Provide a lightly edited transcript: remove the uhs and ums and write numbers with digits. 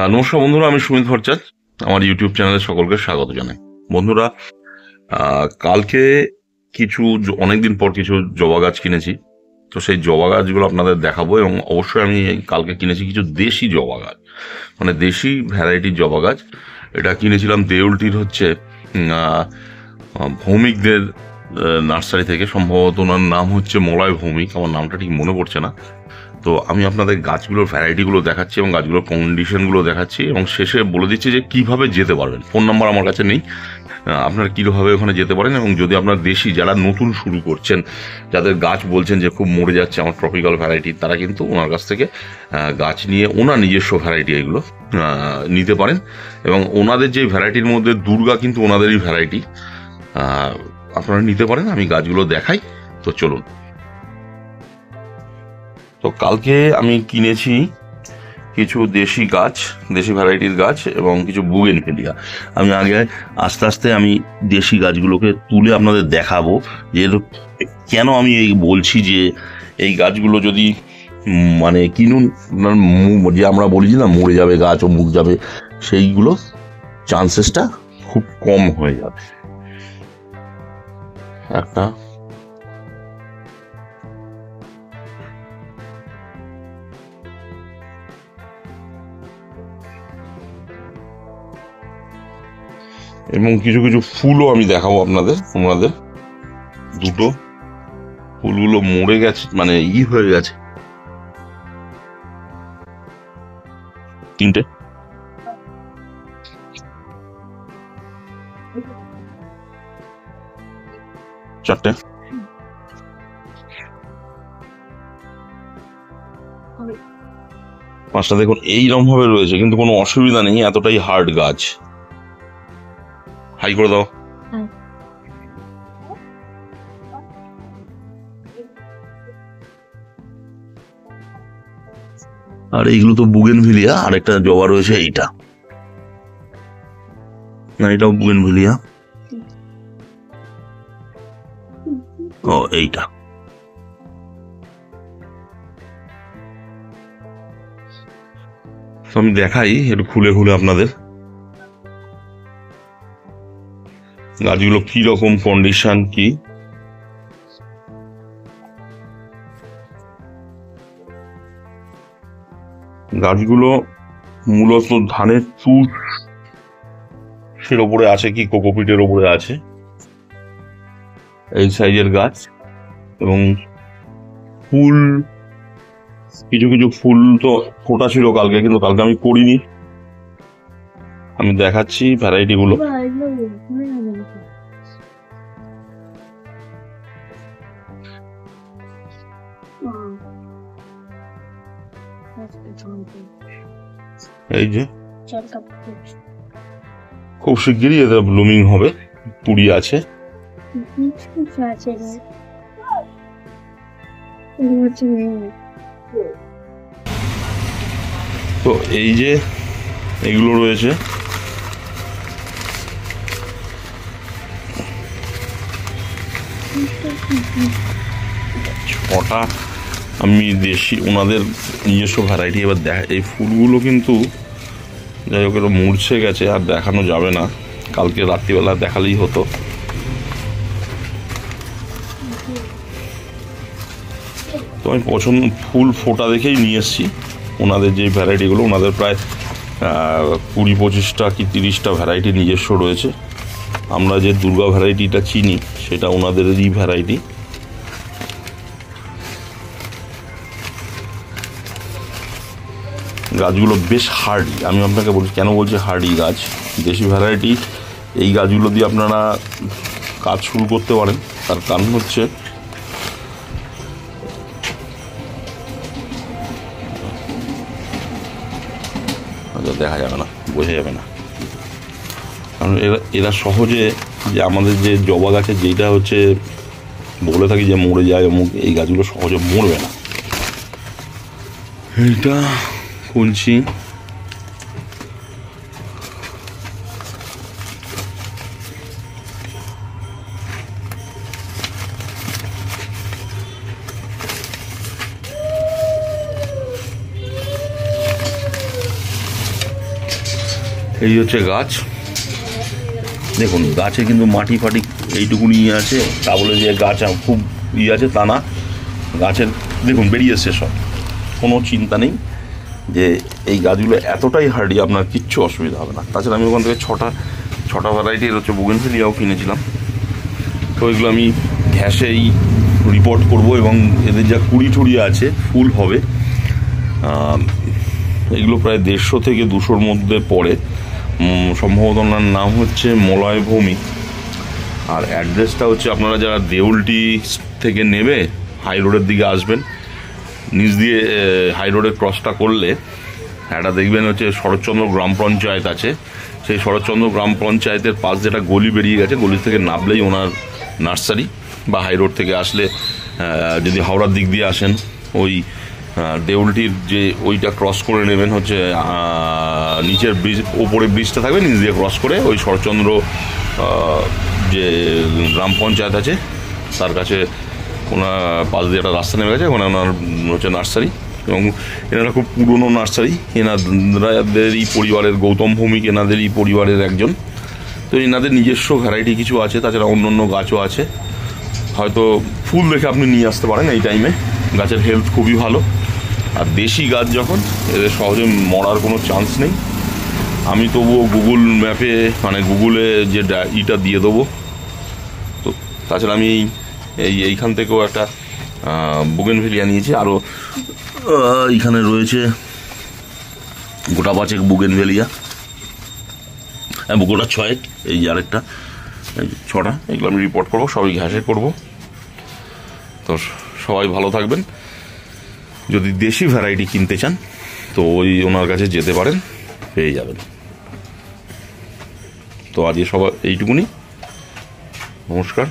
নমস্কার বন্ধুরা, আমি সুমিত ভট্টাচার্য। আমার ইউটিউব চ্যানেলে সকলকে স্বাগত জানাই। বন্ধুরা, কালকে অনেকদিন পর কিছু জবা গাছ কিনেছি। তো সেই জবা গাছগুলো আপনাদের দেখাবো, এবং অবশ্যই আমি কালকে কিনেছি কিছু দেশি জবা গাছ, মানে দেশি ভ্যারাইটির জবা গাছ। এটা কিনেছিলাম দেউলটির ভৌমিকদের নার্সারি থেকে। সম্ভবত ওনার নাম হচ্ছে মলয় ভৌমিক, আমার নামটা ঠিক মনে পড়ছে না। তো আমি আপনাদের গাছগুলোর ভ্যারাইটিগুলো দেখাচ্ছি এবং গাছগুলোর কন্ডিশনগুলো দেখাচ্ছি, এবং শেষে বলে দিচ্ছি যে কীভাবে যেতে পারবেন। ফোন নাম্বার আমার কাছে নেই, আপনারা কীভাবে ওখানে যেতে পারেন। এবং যদি আপনার দেশি, যারা নতুন শুরু করছেন, যাদের গাছ বলছেন যে খুব মরে যাচ্ছে আমার ট্রপিক্যাল ভ্যারাইটি, তারা কিন্তু ওনার কাছ থেকে গাছ নিয়ে ওনার নিজস্ব ভ্যারাইটি এগুলো নিতে পারেন। এবং ওনাদের যে ভ্যারাইটির মধ্যে দুর্গা কিন্তু ওনাদেরই ভ্যারাইটি, আপনারা নিতে পারেন। আমি গাছগুলো দেখাই, তো চলুন। তো কালকে আমি কিনেছি কিছু দেশি গাছ, দেশি ভ্যারাইটির গাছ এবং কিছু বুগেনভেলিয়া। আমি আগে আস্তে আস্তে আমি দেশি গাছগুলোকে তুলে আপনাদের দেখাবো, যে কেন আমি এই বলছি যে এই গাছগুলো যদি মানে কিনুন, যে আমরা বলি যে না মরে যাবে গাছ ও মুখ যাবে, সেইগুলো চান্সেসটা খুব কম হয়ে যাবে। একটা এবং কিছু কিছু ফুলও আমি দেখাবো আপনাদের। দুটো ফুলগুলো মরে গেছে, মানে হয়ে গেছে। তিনটে, চারটে, পাঁচটা। দেখুন এইরকম ভাবে রয়েছে, কিন্তু কোনো অসুবিধা নেই, এতটাই হার্ড গাছ। হাই করে দাও। আর এইগুলো তো বুগেনভিলিয়া। আর একটা জবা রয়েছে, এইটা না, এটাও বুগেনভিলিয়া। ও, এইটা। আমি দেখাই একটু খুলে খুলে আপনাদের গাছগুলো কি রকম কন্ডিশন কি। গাছগুলো মূলত ধানের তুষের ওপরে আছে কি কোকোপিটের ওপরে আছে, এই সাইজের গাছ। এবং ফুল, কিছু কিছু ফুল তো ফোটা ছিল কালকে, কিন্তু কালকে আমি করিনি। আমি দেখাচ্ছি ভ্যারাইটি গুলো। এই যে খুব শিগগিরই এদের ব্লুমিং হবে, কুড়ি আছে। তো এই যে এগুলো রয়েছে, ছটা আমি দেশি ওনাদের নিজস্ব ভ্যারাইটি। এবার এই ফুলগুলো কিন্তু যাই হোক এটা মূর্ছে গেছে, আর দেখানো যাবে না, কালকে রাত্রিবেলা দেখালেই হতো। তো আমি ফুল ফোটা দেখেই নিয়ে এসেছি ওনাদের যে ভ্যারাইটিগুলো। ওনাদের প্রায় 20-25টা কি 30টা ভ্যারাইটি নিজস্ব রয়েছে। আমরা যে দুর্গা ভ্যারাইটিটা চিনি সেটা ওনাদেরই ভ্যারাইটি। গাছগুলো বেশ হার্ডি। আমি আপনাকে বলছি, কেন বলছি হার্ডি গাছ, দেশি ভ্যারাইটি। এই গাছগুলো দিয়ে আপনারা কাজ শুরু করতে পারেন। তার কারণ হচ্ছে দেখা যাবে না, বোঝা যাবে না, কারণ এরা সহজে, যে আমাদের যে জবা গাছের যেটা হচ্ছে বলে থাকি যে মরে যায় অমুক, এই গাছগুলো সহজে মরবে না। এটা খুলছি। এই হচ্ছে গাছ। দেখুন গাছে কিন্তু মাটি ফাটি এইটুকুনি আছে, তা বলে যে গাছ খুব আছে তা না। গাছের দেখুন বেরিয়ে এসছে সব, কোনো চিন্তা নেই যে এই গাছগুলো এতটাই হার্ডি, আপনার কিচ্ছু অসুবিধা হবে না। তাছাড়া আমি ওখান থেকে ছটা ভ্যারাইটির হচ্ছে বুগেনভেলিয়াও কিনেছিলাম। তো এগুলো আমি ঘ্যাসেই রিপোর্ট করব, এবং এদের যা কুড়ি আছে ফুল হবে, এগুলো প্রায় 150 থেকে 200-র মধ্যে পড়ে। সম্ভবত ওনার নাম হচ্ছে মলয় ভৌমিক। আর অ্যাড্রেসটা হচ্ছে আপনারা যারা দেউলটি থেকে নেবে হাই রোডের দিকে আসবেন, নিচ দিয়ে হাই রোডের ক্রসটা করলে একটা দেখবেন হচ্ছে শরৎচন্দ্র গ্রাম পঞ্চায়েত আছে। সেই শরৎচন্দ্র গ্রাম পঞ্চায়েতের পাশ যেটা গলি বেরিয়ে গেছে, গলি থেকে নামলেই ওনার নার্সারি। বা হাই রোড থেকে আসলে যদি হাওড়ার দিক দিয়ে আসেন, ওই দেউলটির যে ওইটা ক্রস করে নেবেন হচ্ছে নিচের ব্রিজ, ওপরে ব্রিজটা থাকবে, নিচ দিয়ে ক্রস করে ওই শরৎচন্দ্র যে গ্রাম পঞ্চায়েত আছে তার কাছে ওনার পাশ দিয়ে একটা রাস্তা নেমে গেছে, ওখানে ওনার হচ্ছে নার্সারি। এবং এনারা খুব পুরনো নার্সারি, এনাদেরই পরিবারের, গৌতম ভৌমিক এনাদেরই পরিবারের একজন। তো এনাদের নিজস্ব ভ্যারাইটি কিছু আছে, তাছাড়া অন্য অন্য গাছও আছে। হয়তো ফুল দেখে আপনি নিয়ে আসতে পারেন এই টাইমে। গাছের হেলথ খুবই ভালো, আর দেশি গাছ যখন, এদের সহজে মরার কোনো চান্স নেই। আমি তবুও গুগল ম্যাপে মানে গুগলে যে ইটা দিয়ে দেবো। তো তাছাড়া আমি এইখান থেকেও একটা বুগেনভেলিয়া নিয়েছি, আরও এইখানে রয়েছে গোটা 5 বুগেনভেলিয়া, গোটা 6, এই আরেকটা, 6টা। এগুলো আমি রিপোর্ট করবো, সবই ঘ্যাসে করব। তো সবাই ভালো থাকবেন। যদি দেশি ভ্যারাইটি কিনতে চান তো ওই ওনার কাছে যেতে পারেন, পেয়ে যাবেন। তো আজকে সবাই এইটুকুনি, নমস্কার।